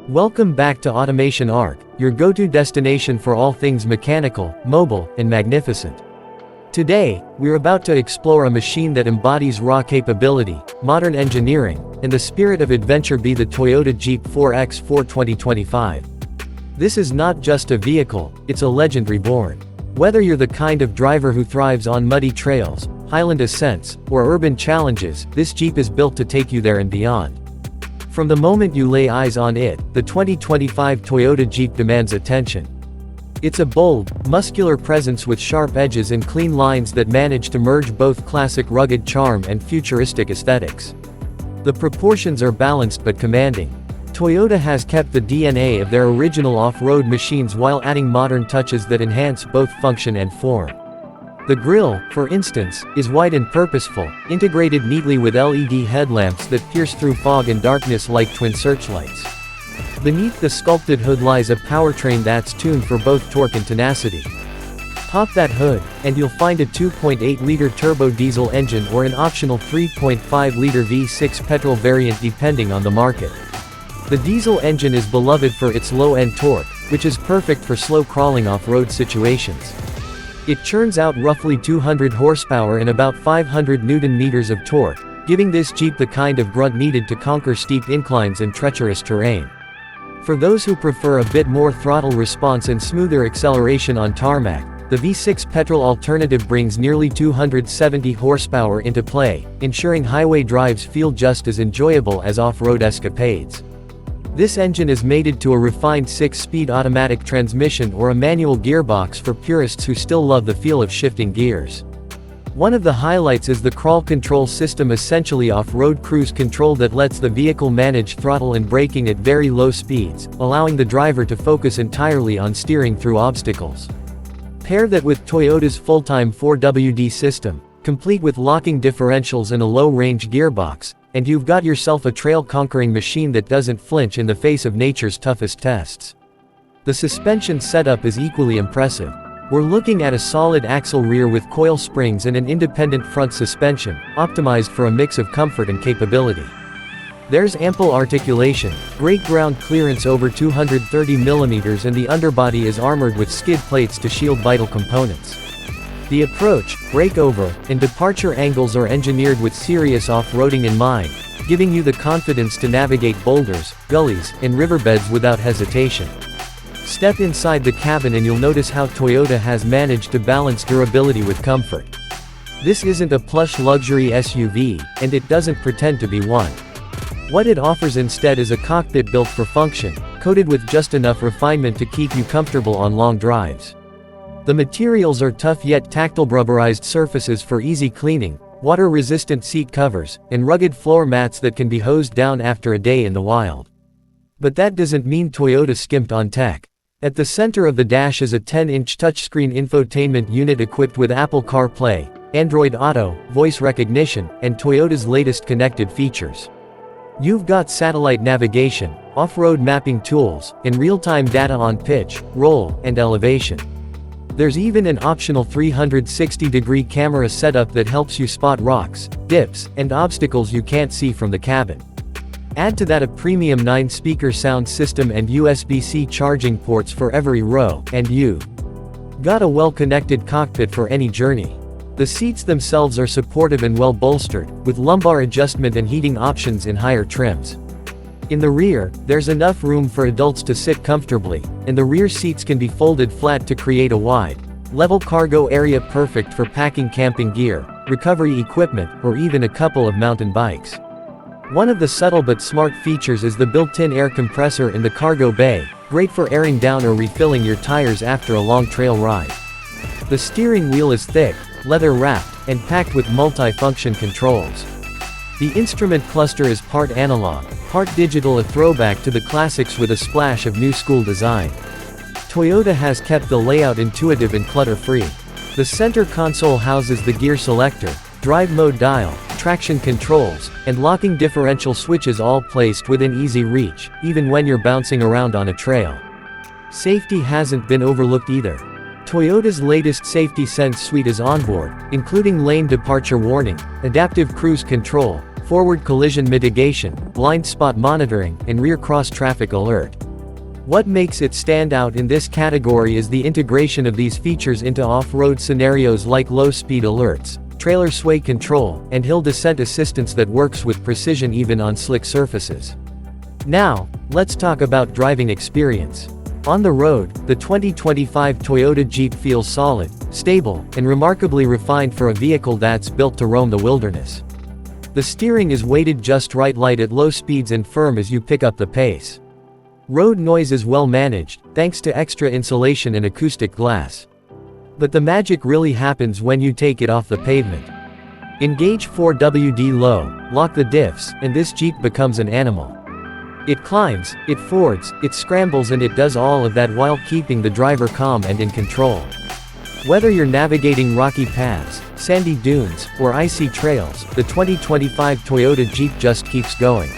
Welcome back to Automation Arc, your go-to destination for all things mechanical, mobile, and magnificent. Today, we're about to explore a machine that embodies raw capability, modern engineering, and the spirit of adventure, be the Toyota Jeep 4X4 2025. This is not just a vehicle, it's a legend reborn. Whether you're the kind of driver who thrives on muddy trails, highland ascents, or urban challenges, this Jeep is built to take you there and beyond. From the moment you lay eyes on it, the 2025 Toyota Jeep demands attention. It's a bold, muscular presence with sharp edges and clean lines that manage to merge both classic rugged charm and futuristic aesthetics. The proportions are balanced but commanding. Toyota has kept the DNA of their original off-road machines while adding modern touches that enhance both function and form. The grille, for instance, is wide and purposeful, integrated neatly with LED headlamps that pierce through fog and darkness like twin searchlights. Beneath the sculpted hood lies a powertrain that's tuned for both torque and tenacity. Pop that hood, and you'll find a 2.8-liter turbo diesel engine or an optional 3.5-liter V6 petrol variant depending on the market. The diesel engine is beloved for its low-end torque, which is perfect for slow-crawling off-road situations. It churns out roughly 200 horsepower and about 500 Nm of torque, giving this Jeep the kind of grunt needed to conquer steep inclines and treacherous terrain. For those who prefer a bit more throttle response and smoother acceleration on tarmac, the V6 petrol alternative brings nearly 270 horsepower into play, ensuring highway drives feel just as enjoyable as off-road escapades. This engine is mated to a refined 6-speed automatic transmission or a manual gearbox for purists who still love the feel of shifting gears. One of the highlights is the crawl control system, essentially off-road cruise control that lets the vehicle manage throttle and braking at very low speeds, allowing the driver to focus entirely on steering through obstacles. Pair that with Toyota's full-time 4WD system, complete with locking differentials and a low-range gearbox, and you've got yourself a trail-conquering machine that doesn't flinch in the face of nature's toughest tests. The suspension setup is equally impressive. We're looking at a solid axle rear with coil springs and an independent front suspension, optimized for a mix of comfort and capability. There's ample articulation, great ground clearance over 230 mm, and the underbody is armored with skid plates to shield vital components. The approach, breakover, and departure angles are engineered with serious off-roading in mind, giving you the confidence to navigate boulders, gullies, and riverbeds without hesitation. Step inside the cabin and you'll notice how Toyota has managed to balance durability with comfort. This isn't a plush luxury SUV, and it doesn't pretend to be one. What it offers instead is a cockpit built for function, coated with just enough refinement to keep you comfortable on long drives. The materials are tough yet tactile, rubberized surfaces for easy cleaning, water-resistant seat covers, and rugged floor mats that can be hosed down after a day in the wild. But that doesn't mean Toyota skimped on tech. At the center of the dash is a 10-inch touchscreen infotainment unit equipped with Apple CarPlay, Android Auto, voice recognition, and Toyota's latest connected features. You've got satellite navigation, off-road mapping tools, and real-time data on pitch, roll, and elevation. There's even an optional 360-degree camera setup that helps you spot rocks, dips, and obstacles you can't see from the cabin. Add to that a premium 9-speaker sound system and USB-C charging ports for every row, and you've got a well-connected cockpit for any journey. The seats themselves are supportive and well-bolstered, with lumbar adjustment and heating options in higher trims. In the rear, there's enough room for adults to sit comfortably, and the rear seats can be folded flat to create a wide, level cargo area perfect for packing camping gear, recovery equipment, or even a couple of mountain bikes. One of the subtle but smart features is the built-in air compressor in the cargo bay, great for airing down or refilling your tires after a long trail ride. The steering wheel is thick, leather-wrapped, and packed with multi-function controls. The instrument cluster is part analog, part digital, a throwback to the classics with a splash of new school design. Toyota has kept the layout intuitive and clutter-free. The center console houses the gear selector, drive mode dial, traction controls, and locking differential switches, all placed within easy reach, even when you're bouncing around on a trail. Safety hasn't been overlooked either. Toyota's latest Safety Sense suite is onboard, including lane departure warning, adaptive cruise control, forward collision mitigation, blind spot monitoring, and rear cross-traffic alert. What makes it stand out in this category is the integration of these features into off-road scenarios like low-speed alerts, trailer sway control, and hill descent assistance that works with precision even on slick surfaces. Now, let's talk about driving experience. On the road, the 2025 Toyota Jeep feels solid, stable, and remarkably refined for a vehicle that's built to roam the wilderness. The steering is weighted just right, light at low speeds and firm as you pick up the pace. Road noise is well managed, thanks to extra insulation and acoustic glass. But the magic really happens when you take it off the pavement. Engage 4WD low, lock the diffs, and this Jeep becomes an animal. It climbs, it fords, it scrambles, and it does all of that while keeping the driver calm and in control. Whether you're navigating rocky paths, sandy dunes, or icy trails, the 2025 Toyota Jeep just keeps going.